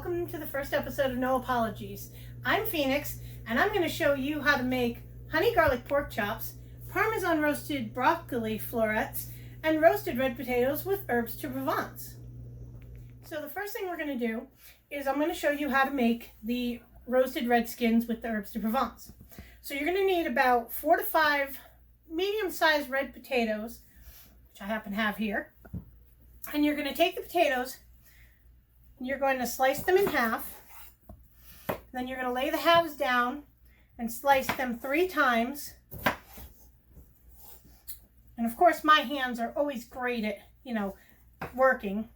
welcome to the first episode of No Apologies. I'm Phoenix, and I'm going to show you how to make honey garlic pork chops, parmesan roasted broccoli florets, and roasted red potatoes with herbes de Provence. So the first thing we're going to do is I'm going to show you how to make the roasted red skins with the herbes de Provence. So you're going to need about 4 to 5 medium-sized red potatoes, which I happen to have here. And you're going to take the potatoes, and you're going to slice them in half. Then you're going to lay the halves down and slice them 3 times. And of course, my hands are always great at, working.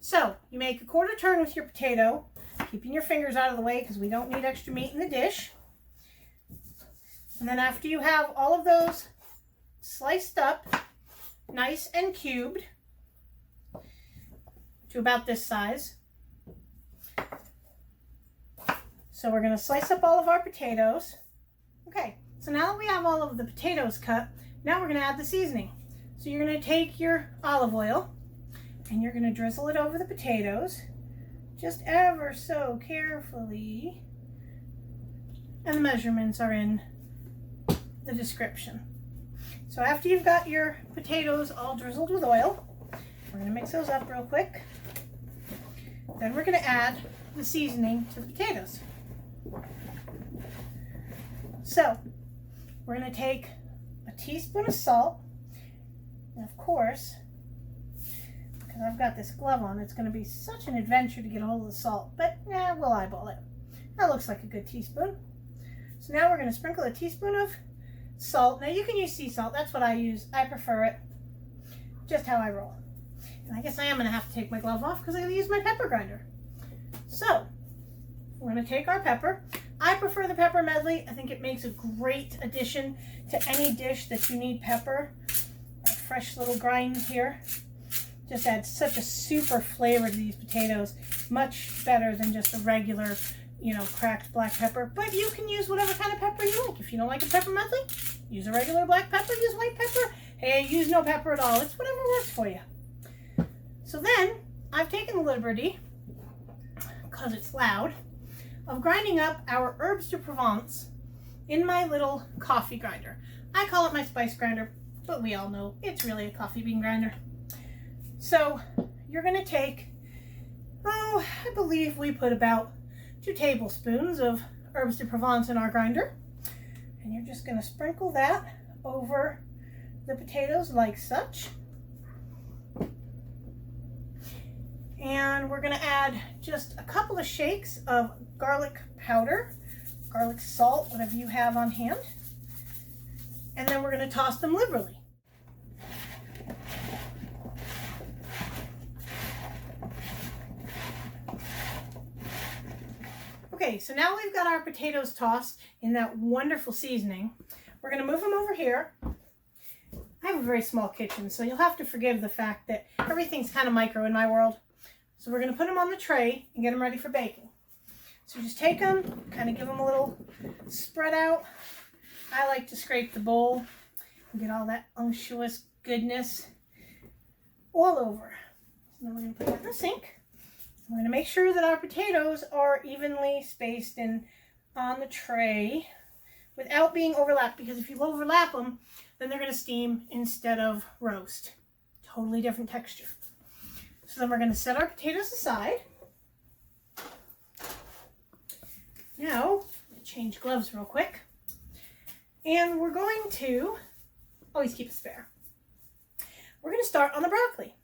So you make a quarter turn with your potato, keeping your fingers out of the way because we don't need extra meat in the dish. And then after you have all of those sliced up, nice and cubed, to about this size. So we're going to slice up all of our potatoes. Okay, so now that we have all of the potatoes cut, now we're going to add the seasoning. So you're going to take your olive oil and you're going to drizzle it over the potatoes, just ever so carefully. And the measurements are in the description. So after you've got your potatoes all drizzled with oil, we're going to mix those up real quick. Then we're going to add the seasoning to the potatoes. So we're going to take a teaspoon of salt. And of course, because I've got this glove on, it's going to be such an adventure to get a hold of the salt. But we'll eyeball it. That looks like a good teaspoon. So now we're going to sprinkle a teaspoon of salt. Now you can use sea salt. That's what I use. I prefer it. Just how I roll. And I guess I am going to have to take my glove off because I'm going to use my pepper grinder. So we're going to take our pepper. I prefer the pepper medley. I think it makes a great addition to any dish that you need pepper. A fresh little grind here just adds such a super flavor to these potatoes. Much better than just a regular, cracked black pepper. But you can use whatever kind of pepper you like. If you don't like a pepper medley, use a regular black pepper, use white pepper. Hey, use no pepper at all. It's whatever works for you. So then I've taken the liberty, because it's loud, of grinding up our herbes de Provence in my little coffee grinder. I call it my spice grinder, but we all know it's really a coffee bean grinder. So you're going to take, I believe we put about 2 tablespoons of herbes de Provence in our grinder. And you're just going to sprinkle that over the potatoes like such. And we're going to add just a couple of shakes of garlic powder, garlic salt, whatever you have on hand. And then we're going to toss them liberally. Okay, so now we've got our potatoes tossed in that wonderful seasoning. We're going to move them over here. I have a very small kitchen, so you'll have to forgive the fact that everything's kind of micro in my world. So we're going to put them on the tray and get them ready for baking. So just take them, kind of give them a little spread out. I like to scrape the bowl and get all that unctuous goodness all over. So then we're going to put that in the sink. We're going to make sure that our potatoes are evenly spaced and on the tray without being overlapped, because if you overlap them, then they're going to steam instead of roast. Totally different texture. So then we're going to set our potatoes aside. Now, change gloves real quick. And we're going to always keep a spare. We're going to start on the broccoli.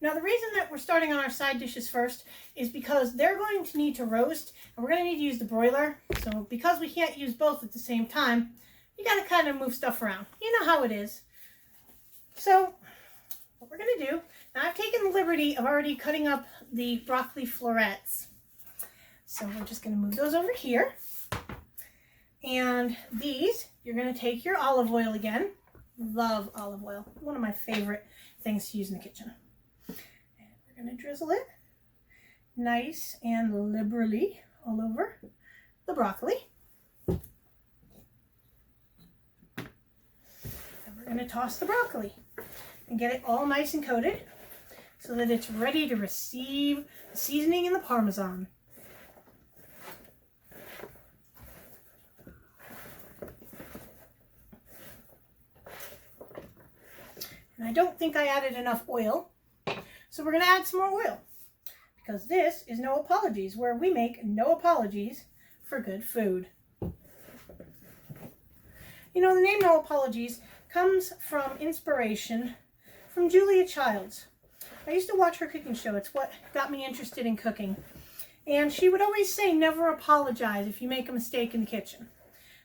Now, the reason that we're starting on our side dishes first is because they're going to need to roast, and we're going to need to use the broiler. So because we can't use both at the same time, you got to kind of move stuff around. You know how it is. So what we're going to do, now I've taken the liberty of already cutting up the broccoli florets. So we're just going to move those over here. And these, you're going to take your olive oil again. Love olive oil. One of my favorite things to use in the kitchen. And we're going to drizzle it nice and liberally all over the broccoli. And we're going to toss the broccoli and get it all nice and coated so that it's ready to receive the seasoning and the parmesan. And I don't think I added enough oil. So we're going to add some more oil. Because this is No Apologies, where we make no apologies for good food. You know, the name No Apologies comes from inspiration from Julia Childs. I used to watch her cooking show. It's what got me interested in cooking. And she would always say, never apologize if you make a mistake in the kitchen.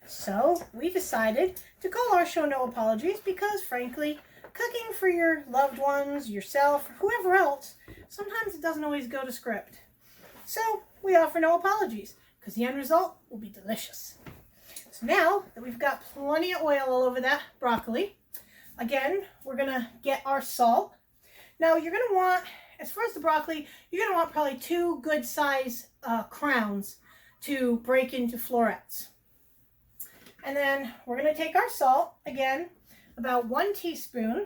So we decided to call our show No Apologies because, frankly, cooking for your loved ones, yourself, or whoever else, sometimes it doesn't always go to script. So we offer no apologies because the end result will be delicious. So now that we've got plenty of oil all over that broccoli, again, we're going to get our salt. Now you're going to want, as far as the broccoli, you're going to want probably 2 good size crowns to break into florets. And then we're going to take our salt, again, about 1 teaspoon.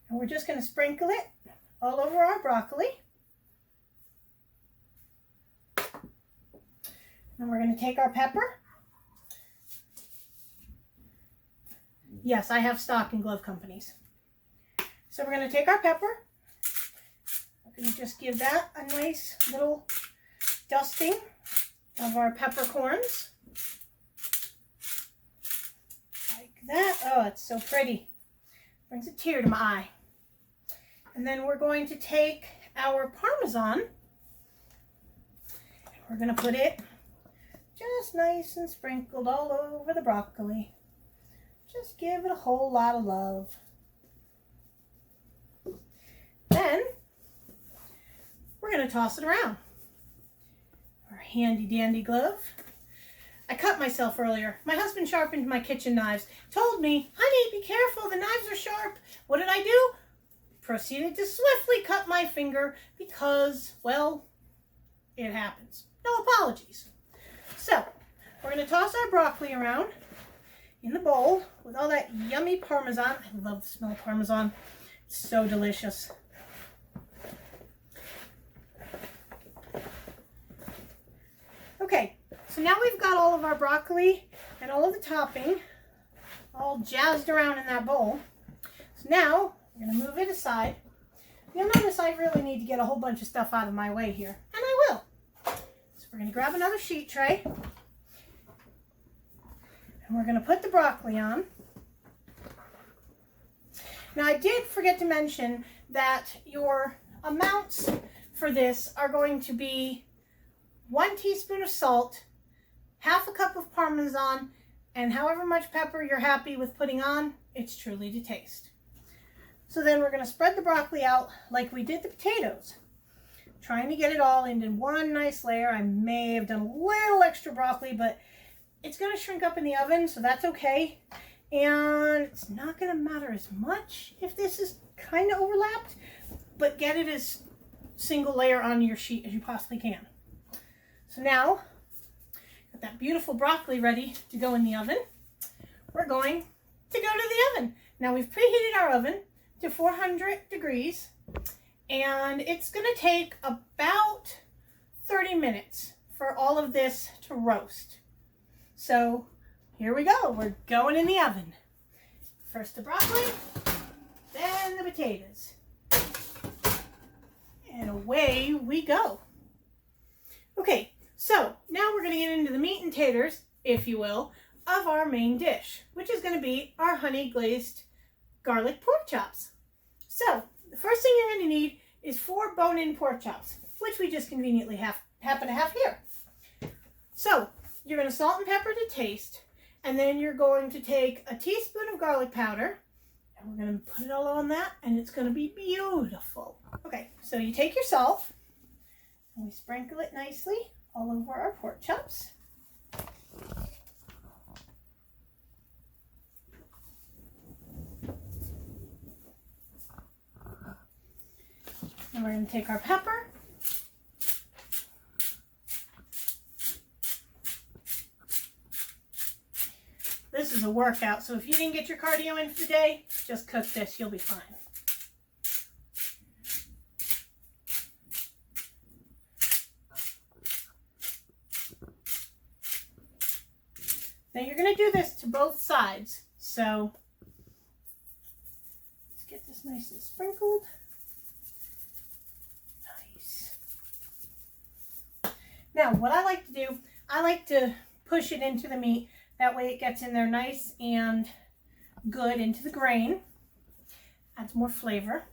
And we're just going to sprinkle it all over our broccoli. And we're going to take our pepper. Yes, I have stock in glove companies. So we're going to take our pepper. We're going to just give that a nice little dusting of our peppercorns. Like that. Oh, it's so pretty. Brings a tear to my eye. And then we're going to take our parmesan. And we're going to put it just nice and sprinkled all over the broccoli. Just give it a whole lot of love. Then we're going to toss it around. Our handy dandy glove. I cut myself earlier. My husband sharpened my kitchen knives. Told me, honey, be careful, the knives are sharp. What did I do? Proceeded to swiftly cut my finger because, well, it happens. No apologies. So, we're going to toss our broccoli around in the bowl with all that yummy parmesan. I love the smell of parmesan. It's so delicious. Okay, so now we've got all of our broccoli and all of the topping all jazzed around in that bowl. So now we're going to move it aside. You'll notice I really need to get a whole bunch of stuff out of my way here, and I will. So we're going to grab another sheet tray, and we're going to put the broccoli on. Now I did forget to mention that your amounts for this are going to be 1 teaspoon of salt, half a cup of parmesan, and however much pepper you're happy with putting on, it's truly to taste. So then we're going to spread the broccoli out like we did the potatoes, trying to get it all into one nice layer. I may have done a little extra broccoli, but it's going to shrink up in the oven, so that's okay. And it's not going to matter as much if this is kind of overlapped, but get it as single layer on your sheet as you possibly can. So now, got that beautiful broccoli ready to go in the oven. We're going to go to the oven. Now we've preheated our oven to 400 degrees, and it's going to take about 30 minutes for all of this to roast. So here we go. We're going in the oven. First the broccoli, then the potatoes. And away we go. Okay, so now we're going to get into the meat and taters, if you will, of our main dish, which is going to be our honey glazed garlic pork chops. So the first thing you're going to need is 4 bone-in pork chops, which we just conveniently happen to have here. So you're going to salt and pepper to taste, and then you're going to take a teaspoon of garlic powder, and we're going to put it all on that, and it's going to be beautiful. Okay, so you take your salt, and we sprinkle it nicely all over our pork chops. And we're going to take our pepper. This is a workout, so if you didn't get your cardio in for the day, just cook this, you'll be fine. Now you're going to do this to both sides. So let's get this nice and sprinkled. Nice. Now what I like to do, I like to push it into the meat. That way it gets in there nice and good into the grain. Adds more flavor.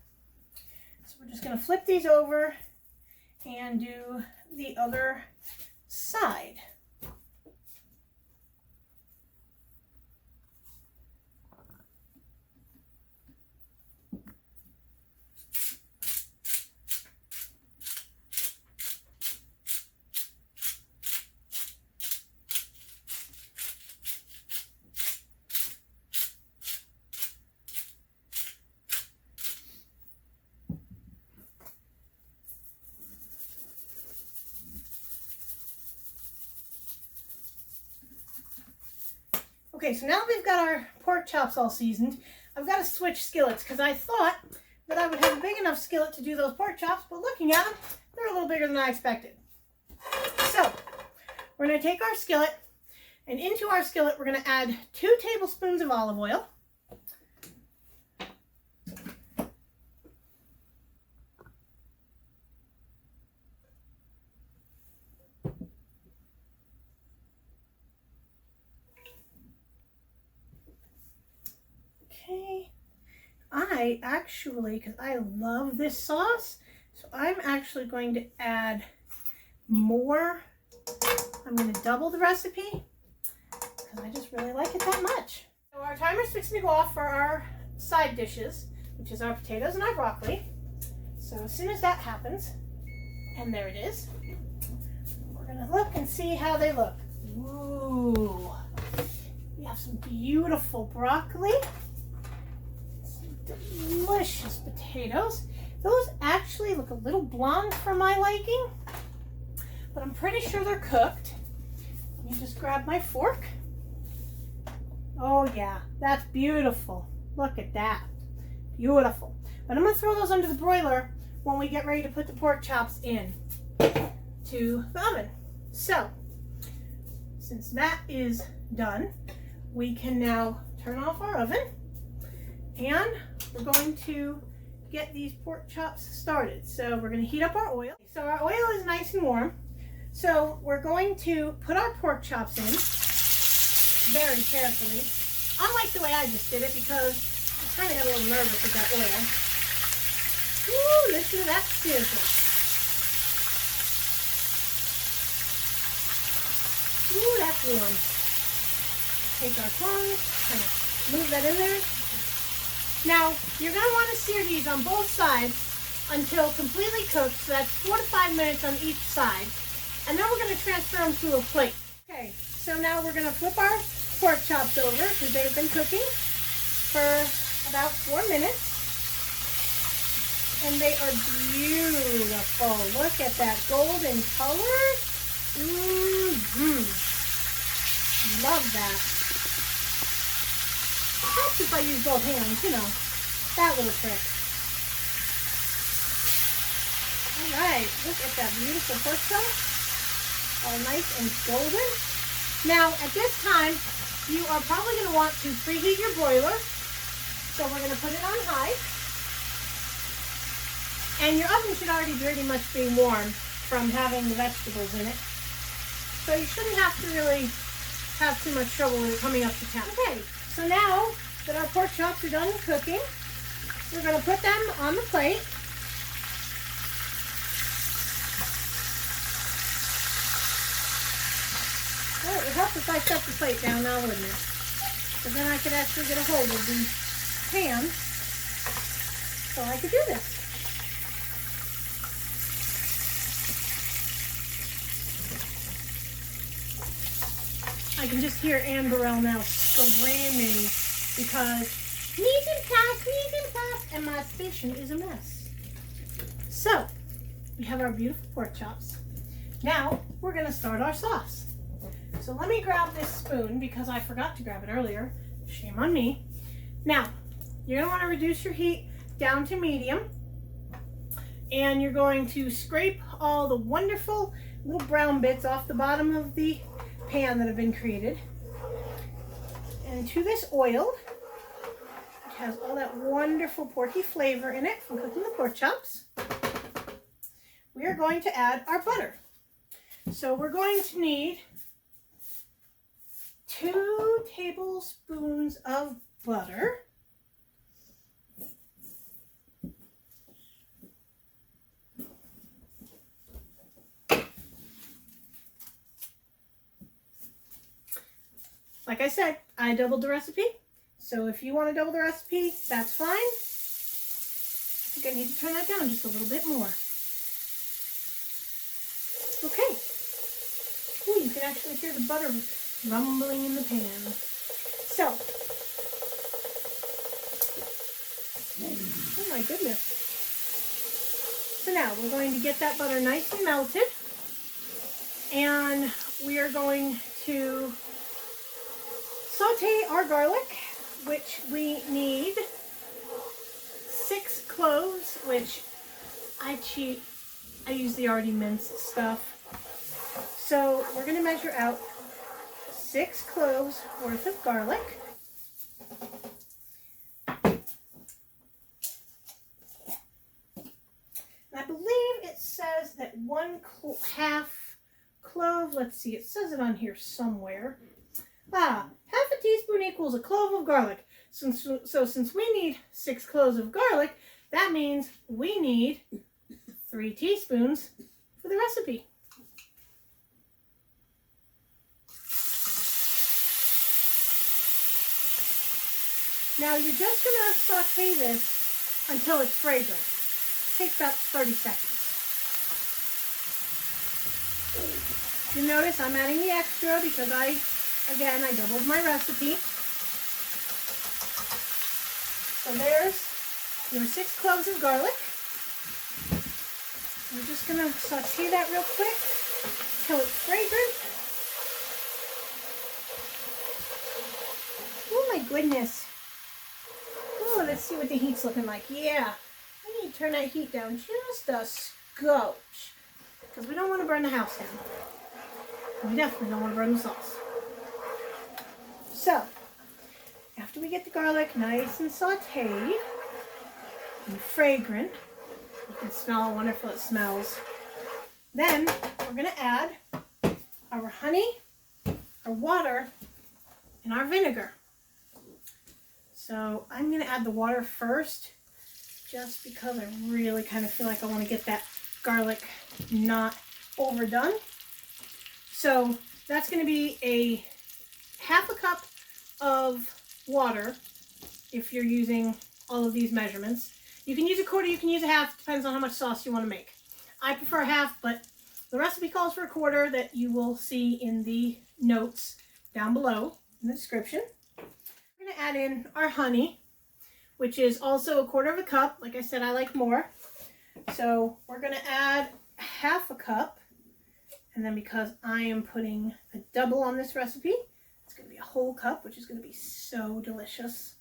So we're just going to flip these over and do the other side. Okay, so now we've got our pork chops all seasoned. I've got to switch skillets because I thought that I would have a big enough skillet to do those pork chops, but looking at them, they're a little bigger than I expected. So we're going to take our skillet, and into our skillet we're going to add 2 tablespoons of olive oil. Okay, I actually, because I love this sauce, so I'm actually going to add more. I'm going to double the recipe because I just really like it that much. So our timer's fixing to go off for our side dishes, which is our potatoes and our broccoli. So as soon as that happens, and there it is, we're going to look and see how they look. Ooh, we have some beautiful broccoli. Delicious potatoes. Those actually look a little blonde for my liking, but I'm pretty sure they're cooked. Let me just grab my fork. Oh yeah, that's beautiful. Look at that. Beautiful. But I'm going to throw those under the broiler when we get ready to put the pork chops in to the oven. So, since that is done, we can now turn off our oven. And we're going to get these pork chops started. So we're going to heat up our oil. So our oil is nice and warm. So we're going to put our pork chops in very carefully. Unlike the way I just did it, because I kind of got a little nervous with that oil. Ooh, listen to that sizzle. Ooh, that's warm. Take our tongs, kind of move that in there. Now, you're going to want to sear these on both sides until completely cooked, so that's 4 to 5 minutes on each side. And then we're going to transfer them to a plate. Okay, so now we're going to flip our pork chops over because they've been cooking for about 4 minutes. And they are beautiful. Look at that golden color. Love that. Helps if I use both hands, you know, that little trick. All right, look at that beautiful pork chop, all nice and golden. Now, at this time, you are probably going to want to preheat your broiler. So we're going to put it on high. And your oven should already pretty much be warm from having the vegetables in it. So you shouldn't have to really have too much trouble with it coming up to temp. Okay, so now that our pork chops are done cooking, we're going to put them on the plate. Well, it would help if I set the plate down now, wouldn't it? But then I could actually get a hold of the pan so I could do this. I can just hear Anne Burrell now screaming because mise en place, and my station is a mess. So, we have our beautiful pork chops. Now, we're going to start our sauce. So let me grab this spoon because I forgot to grab it earlier. Shame on me. Now, you're going to want to reduce your heat down to medium. And you're going to scrape all the wonderful little brown bits off the bottom of the pan that have been created. into this oil, which has all that wonderful porky flavor in it from cooking the pork chops, we are going to add our butter. So we're going to need 2 tablespoons of butter. Like I said, I doubled the recipe. So if you want to double the recipe, that's fine. I think I need to turn that down just a little bit more. Okay. Ooh, you can actually hear the butter rumbling in the pan. So, oh my goodness. So now we're going to get that butter nice and melted. And we are going to saute our garlic, which we need 6 cloves, which I cheat. I use the already minced stuff. So we're going to measure out 6 cloves worth of garlic. And I believe it says that 1/2 clove, let's see, it says it on here somewhere. Half a teaspoon equals a clove of garlic. So since we need 6 cloves of garlic, that means we need 3 teaspoons for the recipe. Now you're just going to saute this until it's fragrant. It takes about 30 seconds. You notice I'm adding the extra because I doubled my recipe. So there's your 6 cloves of garlic. We're just going to saute that real quick until it's fragrant. Oh my goodness. Oh, let's see what the heat's looking like. Yeah, I need to turn that heat down just a scotch because we don't want to burn the house down. We definitely don't want to burn the sauce. So, after we get the garlic nice and sauteed and fragrant, you can smell how wonderful it smells. Then we're going to add our honey, our water, and our vinegar. So I'm going to add the water first just because I really kind of feel like I want to get that garlic not overdone. So that's going to be a 1/2 cup of water if you're using all of these measurements. You can use a 1/4, you can use a 1/2, depends on how much sauce you want to make. I prefer 1/2, but the recipe calls for a 1/4 that you will see in the notes down below in the description. We're going to add in our honey, which is also a 1/4 cup. Like I said, I like more. So we're going to add 1/2 cup. And then because I am putting a double on this recipe, it's going to be a whole cup, which is going to be so delicious.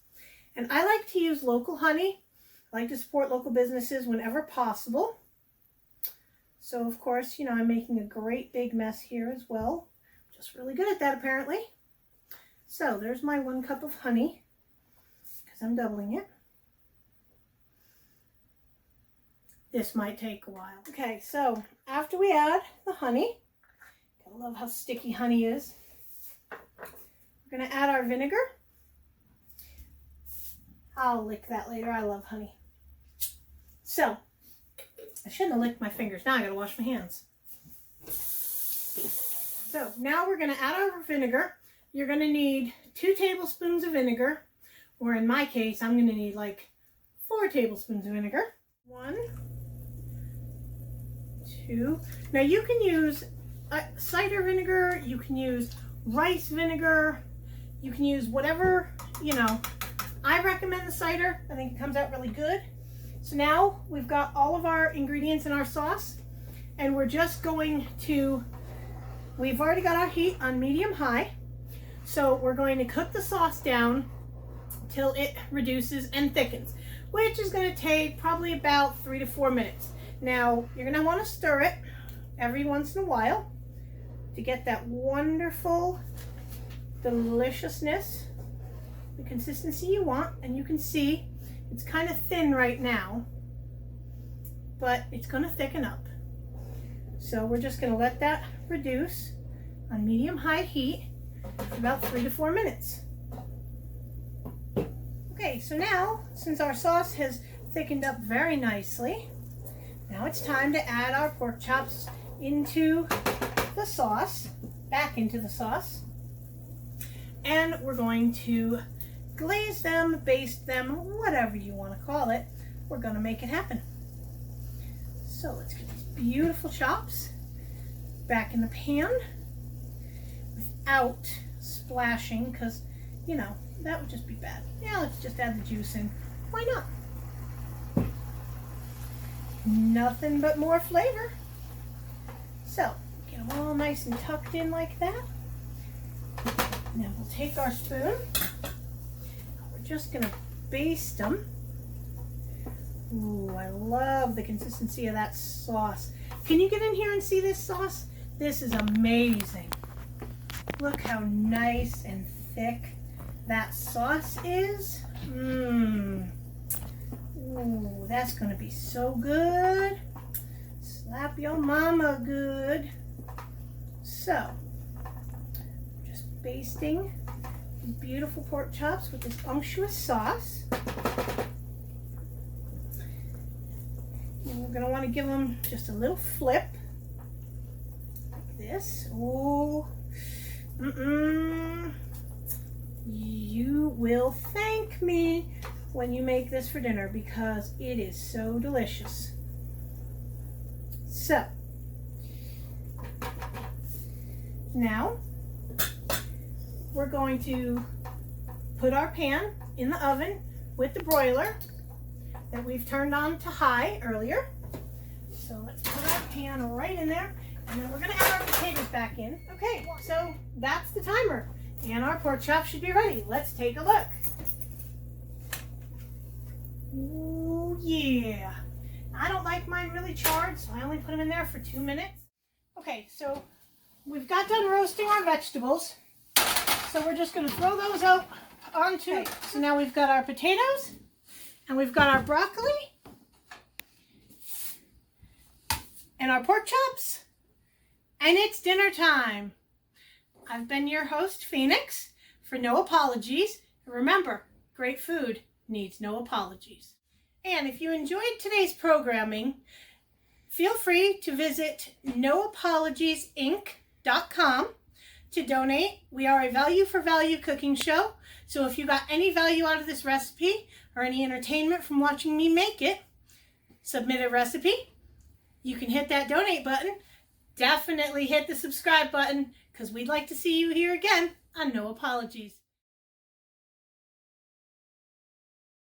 And I like to use local honey. I like to support local businesses whenever possible. So of course, you know, I'm making a great big mess here as well. Just really good at that apparently. So there's my 1 cup of honey because I'm doubling it. This might take a while. Okay, so after we add the honey, I love how sticky honey is. We're going to add our vinegar. I'll lick that later. I love honey. So, I shouldn't have licked my fingers. Now I got to wash my hands. So, now we're going to add our vinegar. You're going to need 2 tablespoons of vinegar, or in my case, I'm going to need like 4 tablespoons of vinegar. 1, 2. Now you can use cider vinegar, you can use rice vinegar, you can use whatever, you know. I recommend the cider. I think it comes out really good. So now we've got all of our ingredients in our sauce, and we're just going to, we've already got our heat on medium-high, so we're going to cook the sauce down till it reduces and thickens, which is going to take probably about 3 to 4 minutes. Now, you're going to want to stir it every once in a while to get that wonderful deliciousness the consistency you want, and you can see it's kind of thin right now, but it's going to thicken up. So we're just going to let that reduce on medium-high heat for about 3 to 4 minutes. Okay, so now, since our sauce has thickened up very nicely, now it's time to add our pork chops into the sauce, back into the sauce. And we're going to glaze them, baste them, whatever you want to call it. We're going to make it happen. So let's get these beautiful chops back in the pan without splashing, because, you know, that would just be bad. Yeah, let's just add the juice in. Why not? Nothing but more flavor. So, get them all nice and tucked in like that. Now we'll take our spoon. We're just going to baste them. Ooh, I love the consistency of that sauce. Can you get in here and see this sauce? This is amazing. Look how nice and thick that sauce is. Ooh, that's going to be so good. Slap your mama good. So, just basting these beautiful pork chops with this unctuous sauce. And we're going to want to give them just a little flip, like this. Ooh. You will thank me when you make this for dinner, because it is so delicious. So, now we're going to put our pan in the oven with the broiler that we've turned on to high earlier. So let's put our pan right in there, and then we're going to add our potatoes back in. Okay, so that's the timer, and our pork chop should be ready. Let's take a look. Ooh, yeah. I don't like mine really charred, so I only put them in there for 2 minutes. Okay, so we've got done roasting our vegetables, so we're just going to throw those out onto. Okay, so now we've got our potatoes, and we've got our broccoli, and our pork chops, and it's dinner time. I've been your host, Phoenix, for No Apologies. Remember, great food needs no apologies. And if you enjoyed today's programming, feel free to visit noapologiesinc.com to donate. We are a value for value cooking show, so if you got any value out of this recipe or any entertainment from watching me make it, submit a recipe. You can hit that donate button. Definitely hit the subscribe button, because we'd like to see you here again on No Apologies.